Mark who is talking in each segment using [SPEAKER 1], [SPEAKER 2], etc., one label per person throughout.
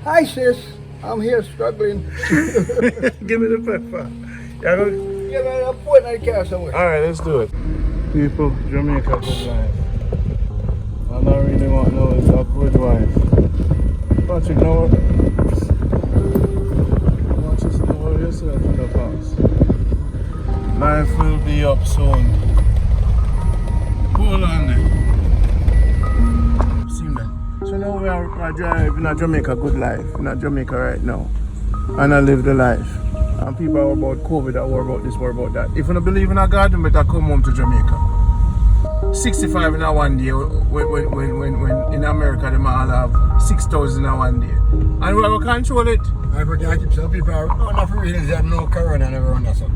[SPEAKER 1] Hi sis, I'm here struggling.
[SPEAKER 2] Give me the pepper. Yeah, go.
[SPEAKER 1] Yeah, man, I'm putting in the car somewhere.
[SPEAKER 2] Alright, let's do it. People, Jamaica good life. I don't really want to know it's a good wife. Patrick, no. Watch this over yourself in the house. Life will be up soon. Hold on there. See that? So now we are driving in a Jamaica good life. In a Jamaica right now. And I live the life. And people are about COVID, that worry about this, worry about that. If you don't believe in a God, you better come home to Jamaica. 65 in a one day, when in America they might all have 6,000 in a one day. And we will control it.
[SPEAKER 1] I can't keep some people are not for real, there's no corona and everyone that's up.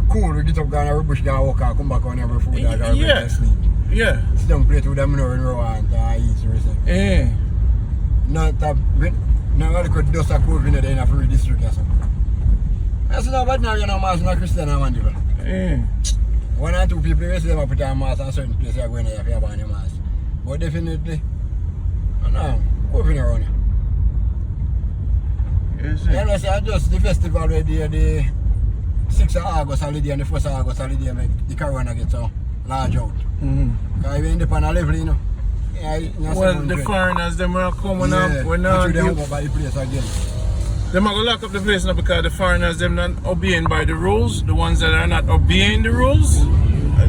[SPEAKER 1] Cool, we get up, go on a bush, go walk out, come back on every food,
[SPEAKER 2] Yeah.
[SPEAKER 1] sleep.
[SPEAKER 2] Yeah.
[SPEAKER 1] Sit down, play with them, and eat, so
[SPEAKER 2] Yeah.
[SPEAKER 1] not that, now I could dust a COVID in the day, not for district or something. That's not bad now, you know, Mass and Christian and one people.
[SPEAKER 2] Yeah.
[SPEAKER 1] One or two people, you see them put on mask and certain places are going there if you have on your mask. But definitely, I know, COVID around here.
[SPEAKER 2] Yes,
[SPEAKER 1] You know, say just the festival already, the 6th of August holiday and the 1st of August holiday make the corona get so large out. Because we end up on a level, you know.
[SPEAKER 2] Well, the foreigners, them are coming up, we're not
[SPEAKER 1] they go by the place again.
[SPEAKER 2] They might go lock up the place now because the foreigners, them not obeying by the rules. The ones that are not obeying the rules,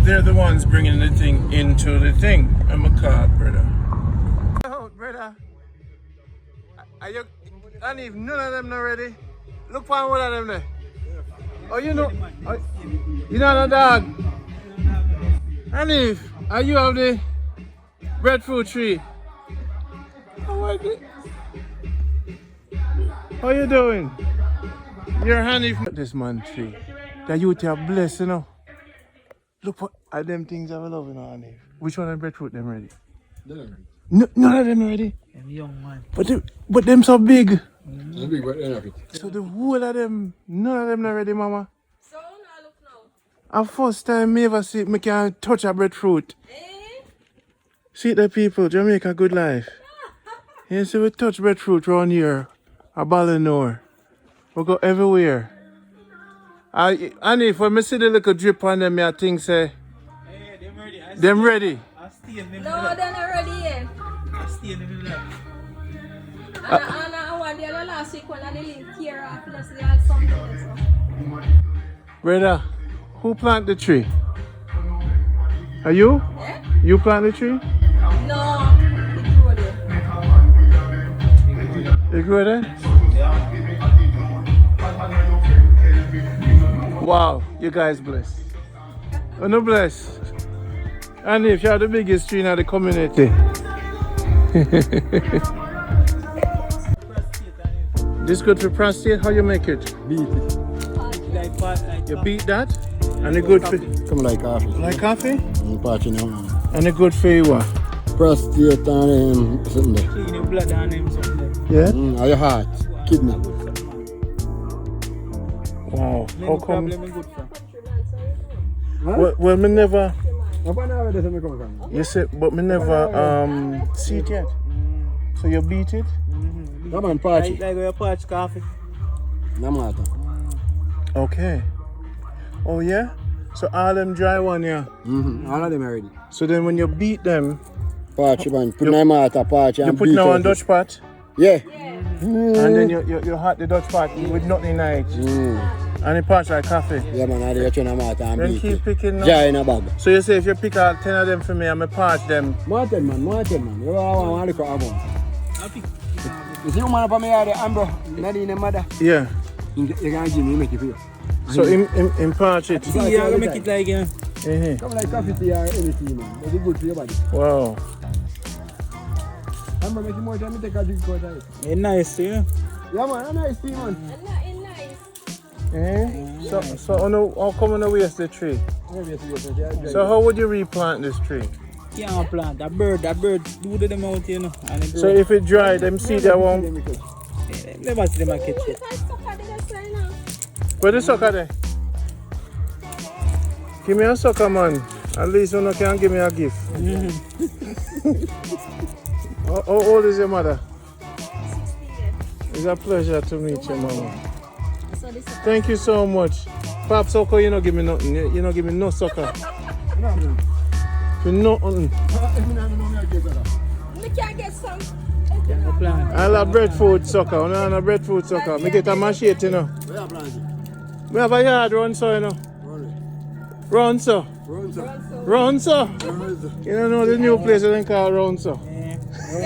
[SPEAKER 2] they're the ones bringing the thing into the thing. I'm a card, brother. Oh, brother. Are you, and if none of them not ready, look for one of them there. Oh, you know, you know the dog. And if, are you have the breadfruit tree? Oh my God. How you doing? Your honey from this man tree. The youth are blessed, you know. Look at them things I love, you know, honey. Which one of the breadfruit them ready? None of them ready.
[SPEAKER 3] I'm young man.
[SPEAKER 2] But them so big.
[SPEAKER 1] So big, but enough it.
[SPEAKER 2] So the whole of them, none of them not ready, mama.
[SPEAKER 4] So now look now.
[SPEAKER 2] A first time me ever see me can touch a breadfruit. See the people, Jamaica good life. You see we touch breadfruit around here. A Ballinor. We go everywhere. And if when I see the little drip on them, I think say,
[SPEAKER 3] Them ready.
[SPEAKER 2] them ready.
[SPEAKER 3] I stay in them.
[SPEAKER 4] No, they're not ready yet.
[SPEAKER 3] I stay in them.
[SPEAKER 4] And I want the other last week when I didn't care of plus they had something else.
[SPEAKER 2] Brother, who plant the tree? Are you?
[SPEAKER 4] Eh?
[SPEAKER 2] You plant the tree?
[SPEAKER 4] No, it grew there.
[SPEAKER 2] You grew there? Wow, you guys blessed. Oh, no blessed. And if you're the biggest tree in the community. This good for prostate, how you make it?
[SPEAKER 1] Beat it.
[SPEAKER 2] You beat that? And it good for
[SPEAKER 1] Come like coffee.
[SPEAKER 2] like coffee?
[SPEAKER 1] Patch in your hand.
[SPEAKER 2] And it good for you what?
[SPEAKER 1] Prostate and something there.
[SPEAKER 3] Clean your blood and them something.
[SPEAKER 2] Yeah?
[SPEAKER 1] Or your heart, kidney.
[SPEAKER 2] Wow. How come?
[SPEAKER 3] Problem good for.
[SPEAKER 2] Well, me never.
[SPEAKER 1] Up and over there, me come from.
[SPEAKER 2] You said, but me never see it yet. So you beat it?
[SPEAKER 1] Come on, patch it.
[SPEAKER 3] Like your patch coffee.
[SPEAKER 1] No matter.
[SPEAKER 2] Okay. Oh yeah? So all them dry one, yeah.
[SPEAKER 1] All of them are ready.
[SPEAKER 2] So then when you beat them,
[SPEAKER 1] Patch man, put my matter, patch and
[SPEAKER 2] you put
[SPEAKER 1] beat
[SPEAKER 2] now
[SPEAKER 1] out
[SPEAKER 2] on Dutch pot,
[SPEAKER 1] Yeah.
[SPEAKER 2] and then you hot the Dutch pot with nothing in it, and it patch like coffee.
[SPEAKER 1] Yeah man, I do turn a matter and
[SPEAKER 2] Then
[SPEAKER 1] beat
[SPEAKER 2] keep
[SPEAKER 1] it.
[SPEAKER 2] picking now.
[SPEAKER 1] Jar in a bag.
[SPEAKER 2] So you say if you pick out 10 of them for me, I'm going to patch them.
[SPEAKER 1] Martin man. You want to look at them.
[SPEAKER 3] Happy.
[SPEAKER 1] You see man up me here, the amber, Nadine mother.
[SPEAKER 2] Yeah.
[SPEAKER 1] You can give me, make it for you.
[SPEAKER 2] So in patch it.
[SPEAKER 3] See, you're gonna make it like
[SPEAKER 1] Come like coffee tea or anything man. It's good for your body.
[SPEAKER 2] Wow.
[SPEAKER 1] I'm making more time to take a drink for that.
[SPEAKER 3] It's nice, yeah.
[SPEAKER 1] Yeah man, a nice tea man.
[SPEAKER 4] Nice.
[SPEAKER 2] So how come on the waste the tree? So how would you replant this tree?
[SPEAKER 3] Can't plant. That bird do them out, you know. And it
[SPEAKER 2] So if it dry, them seed that won't.
[SPEAKER 3] never see them catch it.
[SPEAKER 2] Where the sucker there? Give me a sucker man. At least you can give me a gift. How old is your mother?
[SPEAKER 4] 68.
[SPEAKER 2] It's a pleasure to meet you, Mama.
[SPEAKER 4] So this is
[SPEAKER 2] Thank you so much. Pop sucker, you don't give me nothing. You don't give me no sucker. You know nothing.
[SPEAKER 4] we can get some.
[SPEAKER 2] I love breadfruit sucker. I love breadfruit sucker. I get a machete, you know.
[SPEAKER 1] Where are planting?
[SPEAKER 2] We have a yard run so, you know. Run so. Run so. You don't know the new place they call Run so.
[SPEAKER 4] We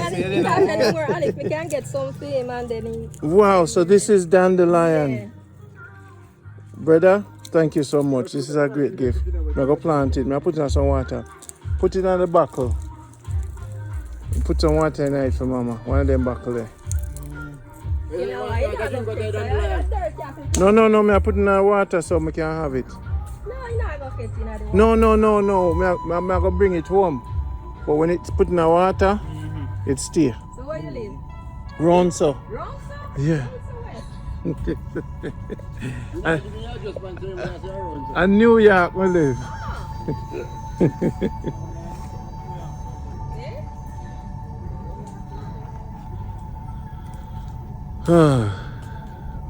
[SPEAKER 4] can get some for him and then
[SPEAKER 2] Wow, so this is dandelion. Brother, thank you so much. This is a great gift. I'm going to plant it. I put it in some water. Put it on the buckle. Put some water in it for Mama. One of them buckle there. No, I put it in the water so I can have it.
[SPEAKER 4] No, you're not going to fit in the water.
[SPEAKER 2] No. I'm going to bring it home. But when it's put in the water, it stay.
[SPEAKER 4] So where you live?
[SPEAKER 2] Round so.
[SPEAKER 4] Wrong, sir?
[SPEAKER 2] Yeah.
[SPEAKER 4] Where?
[SPEAKER 2] In New York we live.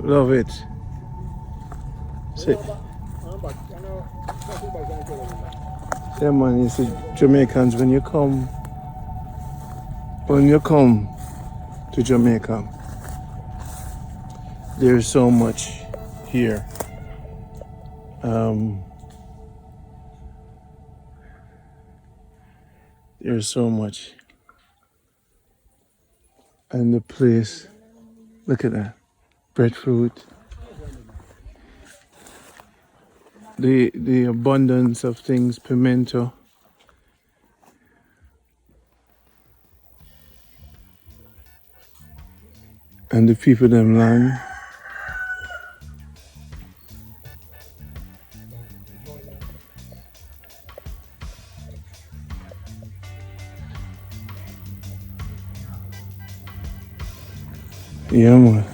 [SPEAKER 2] Love it. See. Yeah man, you see Jamaicans when you come to Jamaica, there's so much here. There's so much. And the place, look at that. Breadfruit. The abundance of things, pimento. And the people them land. Yeah man.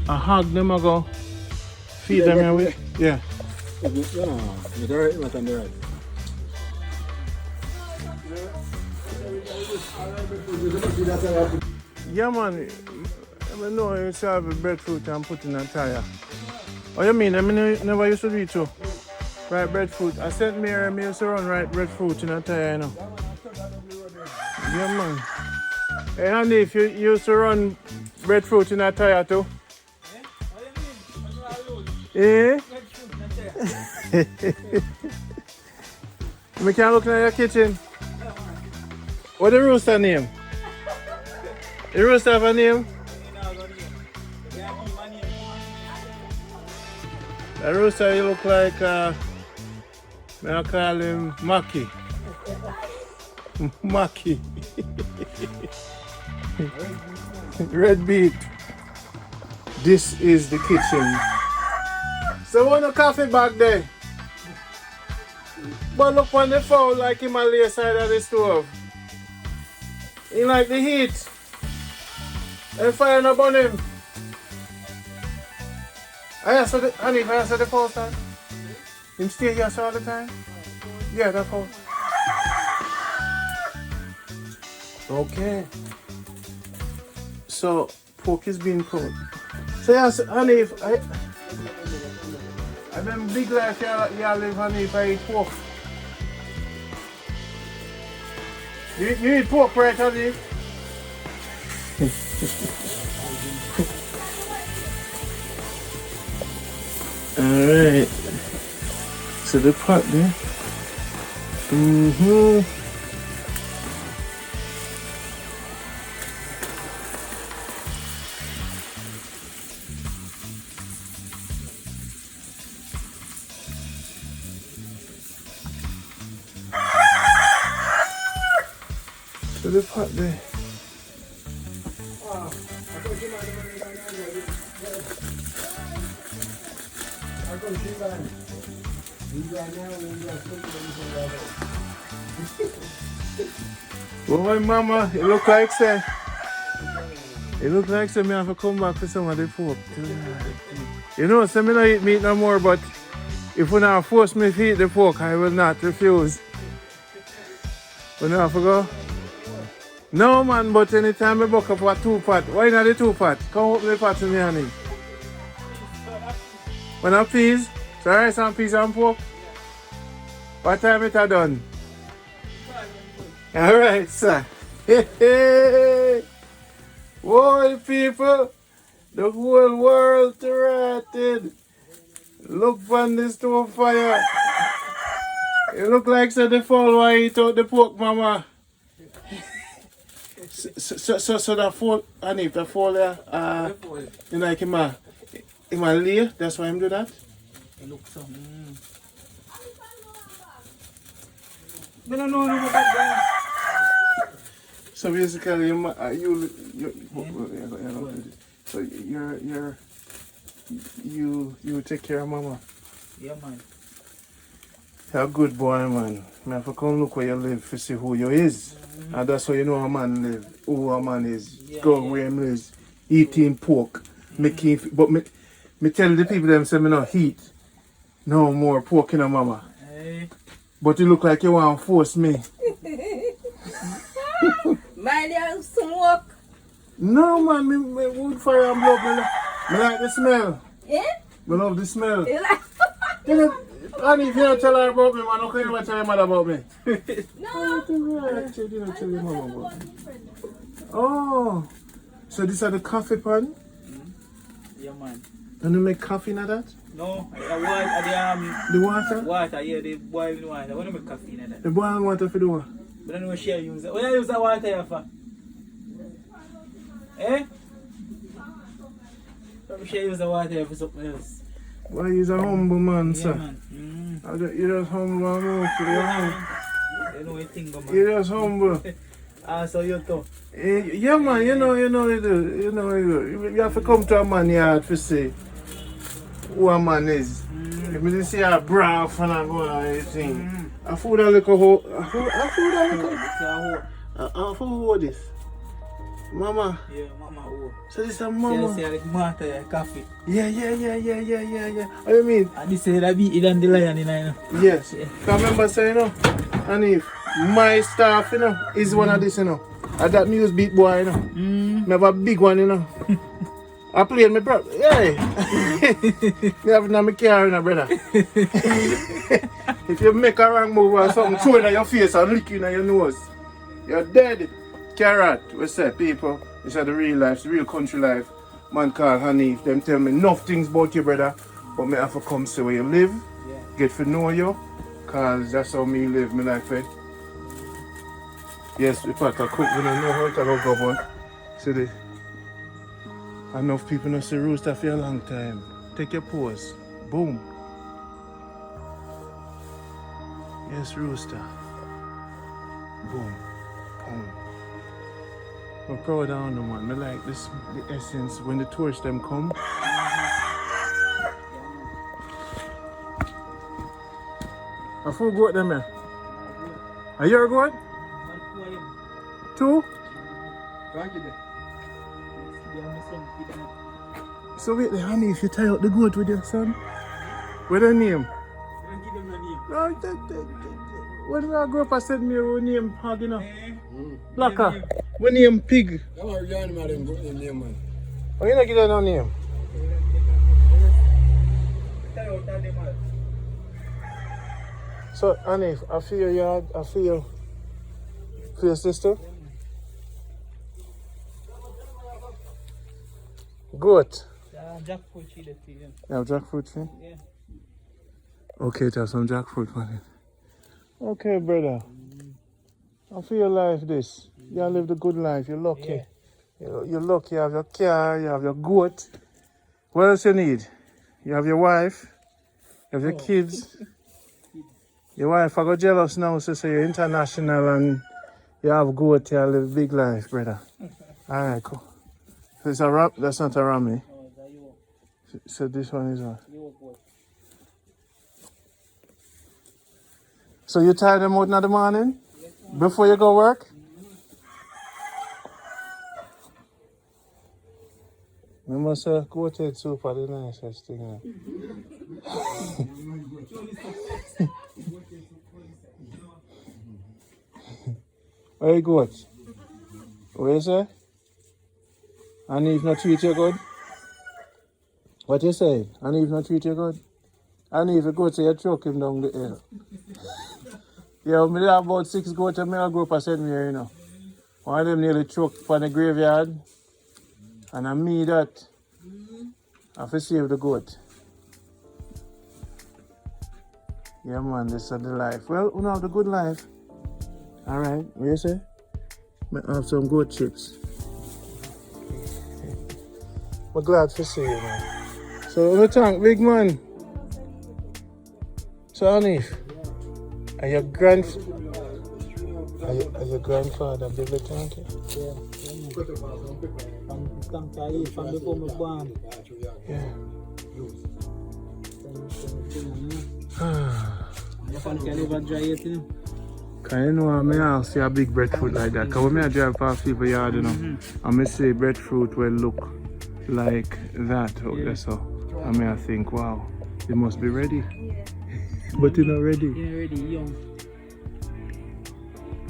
[SPEAKER 2] I hug them I go. Feed them away. Yeah. Yeah man, I know you serve breadfruit and put in a tire. Oh you mean, I never used to do it too. Right, breadfruit. I sent Mary, I used to run right breadfruit in a tire, you know. Yeah man. Hey honey, if you used to run breadfruit in a tire too? Eh? We can look in your kitchen. What the rooster name? The rooster have a name? The rooster you look like may I call him Maki. Maki. Red beet. This is the kitchen. So want a coffee back there? But look on the fowl like him on the side of the stove. He like the heat. And fire up on him. I saw the honey, I saw the fowl time. Him stay here all the time? Yeah, that fowl. Okay. So pork is being cooked. So yes, honey, if I them big life you live, honey, if I eat pork. You eat pork, right, honey? Alright. So the pot there. So the pot there. Boy, mama, it look like say. It look like say me have to come back for some of the pork. You know, say me not eat meat no more, but if you not force me to eat the pork, I will not refuse. But now I go. No man, but anytime I buck up a 2-pot, why not the 2-pot? Come open the pot to me, honey. When I peas, so rice and peas and pork. What time it are done? Alright, sir. Whoa, people, the whole world rotted. Look on this stove fire. It look like so the fall why eat out the pork, mama. So that fall, honey, that fall there, you know, like in my lay, that's why I'm do that.
[SPEAKER 3] It looks so. I don't know about that.
[SPEAKER 2] So basically, so you take care of mama.
[SPEAKER 3] Yeah, man.
[SPEAKER 2] You're a good boy, man. I have to come look where you live to see who you is. And that's how you know a man live, who a man is.
[SPEAKER 3] Yeah,
[SPEAKER 2] Go where him lives. Eating pork. Making, but me tell the people them say me not eat no more pork in a mama.
[SPEAKER 3] Hey.
[SPEAKER 2] But you look like you want to force me.
[SPEAKER 4] Mind you smoke.
[SPEAKER 2] No man, me wood fire and blood. Me like the smell.
[SPEAKER 4] Yeah?
[SPEAKER 2] Me love the smell.
[SPEAKER 4] You like
[SPEAKER 2] And if you don't tell her about me, man, how can you tell your mother about me?
[SPEAKER 4] No.
[SPEAKER 2] You didn't tell your mama about me. Oh, so these are the coffee pan?
[SPEAKER 3] Yeah, man.
[SPEAKER 2] And you make coffee in that?
[SPEAKER 3] No,
[SPEAKER 2] The water?
[SPEAKER 3] water, yeah, the boiling water. I want to make coffee in that.
[SPEAKER 2] The boiling water for the what?
[SPEAKER 3] But I don't know what she use. What you use that water here for? Eh? Probably she use the water here for something else.
[SPEAKER 2] Why he's a humble man,
[SPEAKER 3] Yeah,
[SPEAKER 2] sir.
[SPEAKER 3] man.
[SPEAKER 2] You just humble and move to the home.
[SPEAKER 3] You know what thing, man.
[SPEAKER 2] You just humble.
[SPEAKER 3] So you too.
[SPEAKER 2] Yeah, man, you know you do. You know you do. You have to come to a man yard to see who a man is. If you see a bra fan and go on anything. I food a little hoe. I food a little. Who this? Mama.
[SPEAKER 3] Yeah, mama. Oh.
[SPEAKER 2] So this is a mama.
[SPEAKER 3] See, like water, coffee.
[SPEAKER 2] Yeah. What do you mean?
[SPEAKER 3] And this is the beat and the lion, you know.
[SPEAKER 2] Yes. I remember saying, you know, and if my staff, you know, is one of this, you know. And that music beat boy, you know. Me have a big one, you know. I play in my brother. Yeah. Me have it in my car, you know, brother. If you make a wrong move or something, throw it in your face and lick you in your nose, you're dead. Carrot, we say, people, this is the real life, the real country life. Man called Hanif, them tell me enough things about you, brother. But me have to come see where you live, get to know you, cause that's how me live my life, eh? Yes, if I can cook, we don't know how to go on. See the enough people not see rooster for a long time. Take your pause. Boom. Yes, rooster. Boom. Boom. I'm proud of them, man. I like this, the essence when the tourists them come. I full goat them here. Are you a goat? 2? So wait, honey, if you tie out the goat with your son, what the name? No, when I grow up, I said me a name hog, you know. Blacker. What name pig?
[SPEAKER 1] Come on, you animal them good name, man.
[SPEAKER 2] Oh, you not give that no name? So, honey, I feel your yard, I feel your sister. Goat.
[SPEAKER 3] Jackfruit tree that you
[SPEAKER 2] You have jackfruit tree?
[SPEAKER 3] Yeah.
[SPEAKER 2] Okay, to have some jackfruit on it. Okay, brother. I feel your life this. You live the good life, you're lucky.
[SPEAKER 3] Yeah.
[SPEAKER 2] You're lucky, you have your car, you have your goat. What else you need? You have your wife, you have your kids. Your wife I got jealous now, so you're international and you have goat, you live a big life, brother. Alright, cool. So it's a ram, that's not a ram, eh? So this one is what? So you tie them out in the morning? Before you go work? Remember, sir, goat head soup are the nicest thing. Very good. What you say? And if not treat you good? What you say? And if not treat you good? And if you go to your truck him down the hill. Yeah, me have about 6 goats and I grew up and send me here, you know. One of them nearly choked from the graveyard. And I me that. I have to save the goat. Yeah man, this is the life. Well, we have the good life. Alright, what you say? I have some goat chips. I'm glad to see you, man. So, no tank, big man. So, Hanif, are your grandfather built the tank?
[SPEAKER 3] Yeah. From before me born.
[SPEAKER 2] Yeah.
[SPEAKER 3] Can you dry it, you know?
[SPEAKER 2] Can you know, I see a big breadfruit like that. Because when I drive past people's yard, you know, I say breadfruit will look like that out there, so I think, wow, they must be ready. But they're not ready.
[SPEAKER 3] They're ready, young.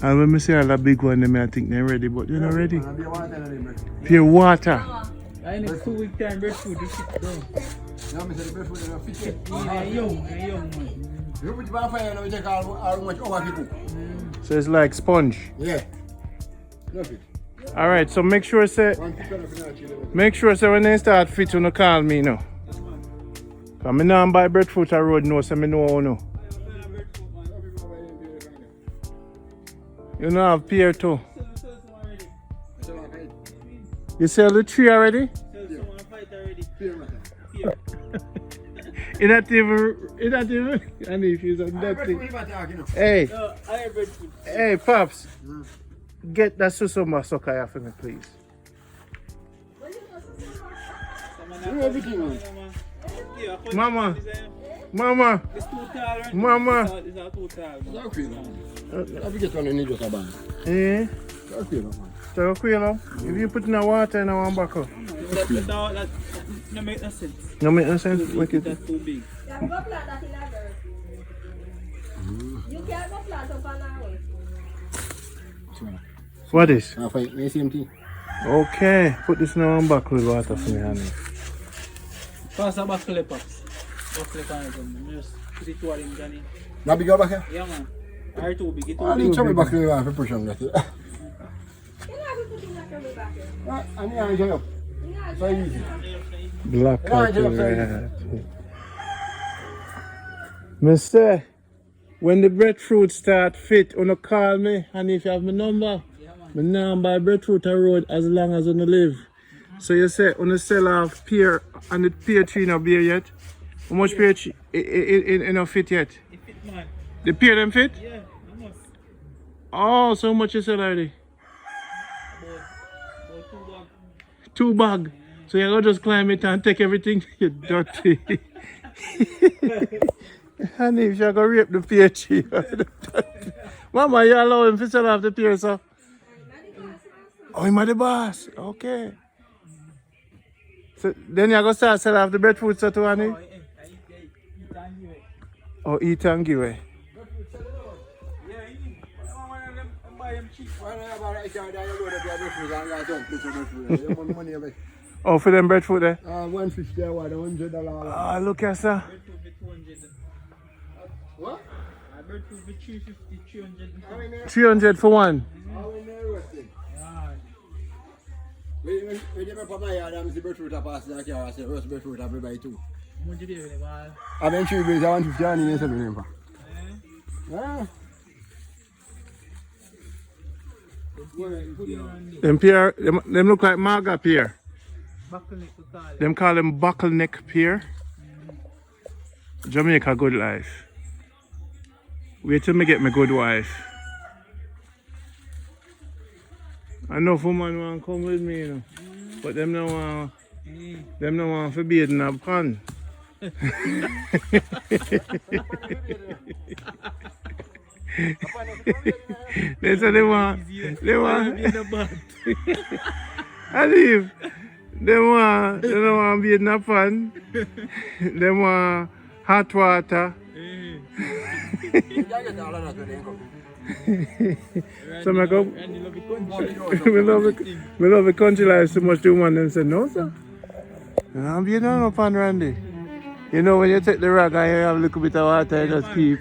[SPEAKER 2] And when I say all that big one, I think they're ready, but they're not ready. Pure water.
[SPEAKER 3] In a 2 week time, breadfruit, you sit down. They're young, man.
[SPEAKER 2] So it's like sponge.
[SPEAKER 1] Yeah.
[SPEAKER 2] Alright, so make sure say when they start fit, you call me now. Because I don't buy breadfruit on road now, so I know how no. You don't have pear too. You sell the tree already? It not even, and if you on that thing. Hey, Pops, get that Susumba sucker here for me, please. Mama.
[SPEAKER 3] It's too tall, right?
[SPEAKER 2] Mama.
[SPEAKER 3] It's not too tall.
[SPEAKER 2] Eh? So, if you put in the water in one buckle.
[SPEAKER 3] That no make no sense.
[SPEAKER 2] No make no sense? Make it.
[SPEAKER 3] That's too big.
[SPEAKER 4] You can go plant that in a dirt. You can't go plant up on our way.
[SPEAKER 2] What is?
[SPEAKER 1] Same thing.
[SPEAKER 2] Okay, put this in one buckle with water for me, honey.
[SPEAKER 3] Pass a buckle, Pops. Buckle on it. Just put it toward him, Johnny.
[SPEAKER 1] Now big up here?
[SPEAKER 3] Yeah, man. Are too big. It
[SPEAKER 1] I
[SPEAKER 3] too
[SPEAKER 1] need
[SPEAKER 3] big.
[SPEAKER 1] some back to you for push on that.
[SPEAKER 4] You know how to put in that trouble back here.
[SPEAKER 1] I need to so easy.
[SPEAKER 2] Black cat. Mister, when the breadfruit start fit, you call me, and if you have my number, my number breadfruit on road as long as you live. So you say, you sell off pear, and the pear tree not bear yet? How much pear tree? It not fit yet?
[SPEAKER 3] It fit, man.
[SPEAKER 2] The pear them fit?
[SPEAKER 3] Yeah, almost.
[SPEAKER 2] Oh, so much you sell already?
[SPEAKER 3] About
[SPEAKER 2] 2 bags. So you're going to just climb it and take everything? You dirty. And if you're going to rape the pear tree. Mama, you allow him to sell off the pear, sir? Oh, he's the boss. Okay. So then you're going to start selling off the breadfruit, sir, too, honey? Oh, eat and give away. Oh, for them breadfruit there?
[SPEAKER 1] $150 $100.
[SPEAKER 2] Ah, look at sir.
[SPEAKER 1] What?
[SPEAKER 3] Breadfruit be 350, 300.
[SPEAKER 2] 300 for one.
[SPEAKER 1] When you put my yard, I'm the breadfruit I pass like I say roast breadfruit I buy too.
[SPEAKER 3] What you do with it, man?
[SPEAKER 1] I been 3 bills, 150 and you sell them for. Yeah.
[SPEAKER 2] Them pear, them look like maga pear.
[SPEAKER 3] Bottleneck we call it.
[SPEAKER 2] Them call them bottleneck pear. Jamaica good life. Wait till me get my good wife. I know woman want to come with me, you know. But them no want to be in a pond. They say they want I leave. They don't want to be in a pond. They want hot water. So I go,
[SPEAKER 3] Randy love the country.
[SPEAKER 2] we love the country life so much. The one them said, no, sir. I'm being on up on Randy. You know, when you take the rock and you have a little bit of water, you just keep.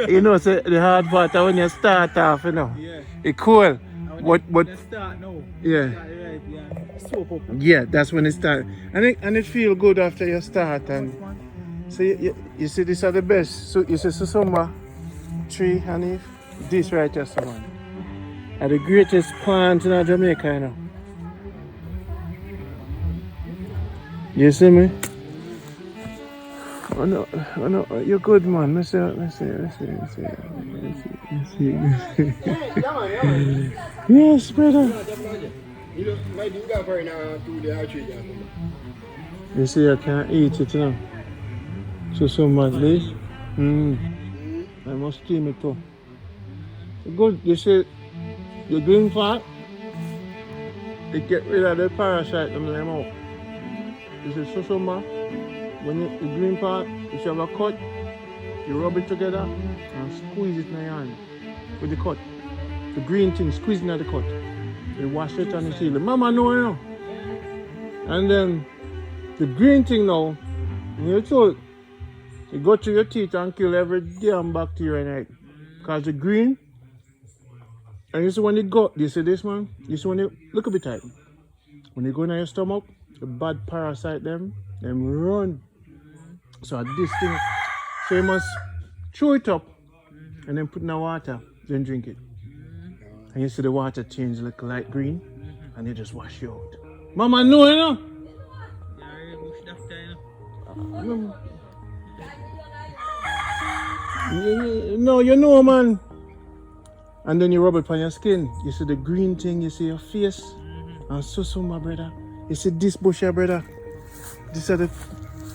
[SPEAKER 2] You know, so the hard part when you start off, you know.
[SPEAKER 3] Yeah.
[SPEAKER 2] It's cool. But
[SPEAKER 3] Let's start now.
[SPEAKER 2] yeah.
[SPEAKER 3] Start right, yeah. Soap up.
[SPEAKER 2] Yeah, that's when it starts. And it feel good after you start. And so you see, these are the best. So you see Susumba tree, honey. This right here, someone. Are the greatest plants in Jamaica, you know. You see me? Oh no, you're good, man. Let's see. Yes, brother. You see, I can't eat it now. So much this. I must steam it too. Good, you see, the green part, it get rid of the parasite in the mouth. You see, Susumba, when the green part, if you have a cut, you rub it together and squeeze it in your hand with the cut. The green thing, squeezing at the cut. You wash it and you see the mama know, you know. And then the green thing now, you told, you go to your teeth and kill every damn bacteria in it. Because the green, and you see when you go, you see this man? You see when you, look a bit tight. When you go in your stomach, the bad parasite them run. So this thing, so you must chew it up and then put in the water, then drink it. And you see the water change like light green and you just wash you out. Mama know, you know? No, you know, man. And then you rub it on your skin. You see the green thing, you see your face. And Susumba, brother. You see this bush here, brother. This are the,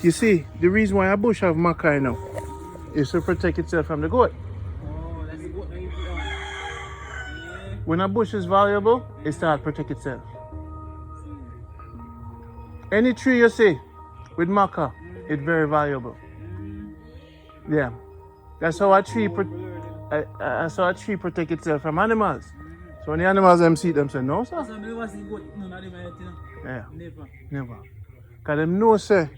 [SPEAKER 2] you see, the reason why a bush have makai now is to protect itself from the goat.
[SPEAKER 3] Oh, that's the goat that you put on. Yeah.
[SPEAKER 2] When a bush is valuable, it starts to protect itself. Any tree you see with maca, it's very valuable. Yeah. That's how a tree protect itself from animals. So when the animals them see them say, no, sir.
[SPEAKER 3] So I never see goat, none of them yet, you know?
[SPEAKER 2] Yeah.
[SPEAKER 3] Never.
[SPEAKER 2] Because them know, say.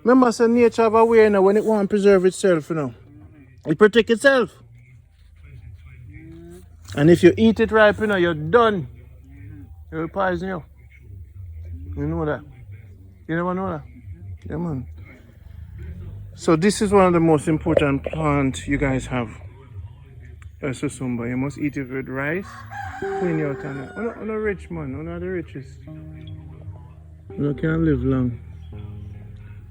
[SPEAKER 2] Remember, say nature have a way, you know, when it want to preserve itself, you know. It protect itself. And if you eat it ripe, you know, you're done. It will poison you. You know that. You never know that. Yeah, man. So this is one of the most important plants you guys have. Susumba. You must eat it with rice. Clean your tongue. I'm not rich, man. I'm not the richest. You can't live long.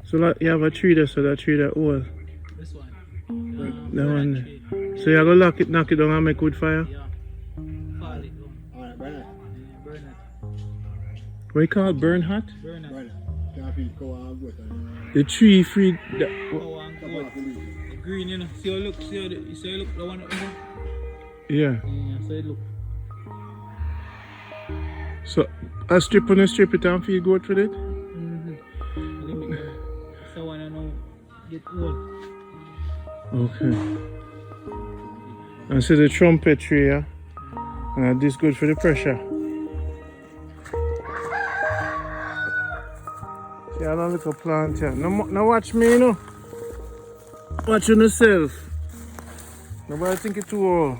[SPEAKER 2] So like, you have a tree there, so that tree that old.
[SPEAKER 3] This one.
[SPEAKER 2] That one there. So you're going to knock it down and make wood fire?
[SPEAKER 3] Yeah. Fall it down.
[SPEAKER 1] Alright, burn it.
[SPEAKER 3] Yeah, burn it.
[SPEAKER 2] What you call it? Burn hot?
[SPEAKER 3] Burn it.
[SPEAKER 1] Burn it. Can't feed cow and goat.
[SPEAKER 2] The tree free.
[SPEAKER 3] Cow and goat. The green, you know. See how it look? See how it look? The one up there?
[SPEAKER 2] Yeah.
[SPEAKER 3] Yeah, so it look.
[SPEAKER 2] So I strip it and feed goat with it?
[SPEAKER 3] So when I know get old.
[SPEAKER 2] Okay. And so the trumpet tree, yeah? And this good for the pressure. Yeah, I little plant here. Now watch me, you know. Watch on yourself. Nobody think it's too old.